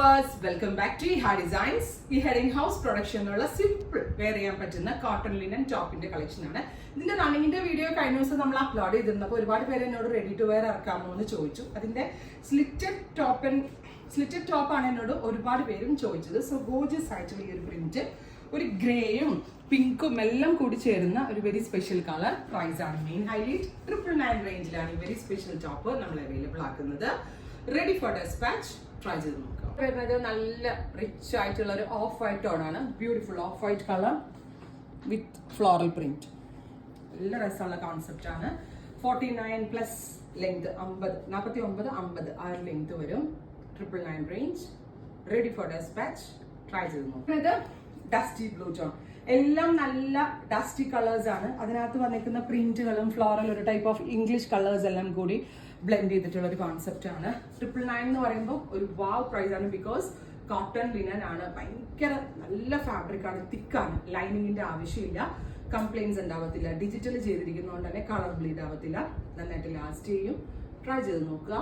viewers, welcome back to Iha Designs. ഈ heading house പ്രൊഡക്ഷനുള്ള simple wear ചെയ്യാൻ പറ്റുന്ന cotton linen ടോപ്പിന്റെ കളക്ഷൻ ആണ്. ഇതിന്റെ റണ്ണിങ്ങിന്റെ വീഡിയോ കഴിഞ്ഞ ദിവസം നമ്മൾ അപ്ലോഡ് ചെയ്തിരുന്നപ്പോൾ ഒരുപാട് പേര് എന്നോട് റെഡി ടു വെയർ ഇറക്കാമോ എന്ന് ചോദിച്ചു. അതിന്റെ സ്ലിറ്റഡ് ടോപ്പ് ആണ് എന്നോട് ഒരുപാട് പേരും ചോദിച്ചത്. സോ ഗോർജിയസ് ആയിട്ടുള്ള ഈ ഒരു പ്രിന്റ്, ഒരു ഗ്രേയും പിങ്കും എല്ലാം കൂടി ചേരുന്ന ഒരു വെരി സ്പെഷ്യൽ കളർ. പ്രൈസ് ആണ് മെയിൻ ഹൈലൈറ്റ്. 999 റേഞ്ചിലാണ് ഈ വെരി സ്പെഷ്യൽ ടോപ്പ് നമ്മൾ അവൈലബിൾ ആക്കുന്നത്. Ready for dispatch. ട്രൈ ചെയ്ത് നോക്കാം. വരുന്നത് നല്ല റിച്ച് ആയിട്ടുള്ള ഒരു ഓഫ് വൈറ്റ് ടോൺ ആണ്. Beautiful off white colour with floral print. നല്ല രസമുള്ള കോൺസെപ്റ്റ് ആണ്. 49 പ്ലസ് ലെങ്ത് 49-50 ആ ഒരു ലെങ്ത് വരും. 999 range. Ready for dispatch. Try ചെയ്ത് നോക്കാം. ഇത് ഡസ്റ്റി ബ്ലൂ ടോൺ. എല്ലാം നല്ല ഡസ്റ്റി കളേഴ്സ് ആണ്. അതിനകത്ത് വന്നിരിക്കുന്ന പ്രിന്റുകളും ഫ്ലോറൽ ഒരു ടൈപ്പ് ഓഫ് ഇംഗ്ലീഷ് കളേഴ്സ് എല്ലാം കൂടി ബ്ലെൻഡ് ചെയ്തിട്ടുള്ള ഒരു കോൺസെപ്റ്റ് ആണ്. 999 എന്ന് പറയുമ്പോൾ ഒരു വാവ് പ്രൈസ് ആണ്. ബിക്കോസ് കോട്ടൺ ലിനൻ ആണ്. ഭയങ്കര നല്ല ഫാബ്രിക് ആണ്. തിക്കാണ്. ലൈനിങ്ങിന്റെ ആവശ്യമില്ല. കംപ്ലൈൻസ് ഉണ്ടാവത്തില്ല. ഡിജിറ്റൽ ചെയ്തിരിക്കുന്നതുകൊണ്ട് തന്നെ കളർ ബ്ലീഡ് ആവത്തില്ല. നന്നായിട്ട് ലാസ്റ്റ് ചെയ്യും. ട്രൈ ചെയ്ത് നോക്കുക.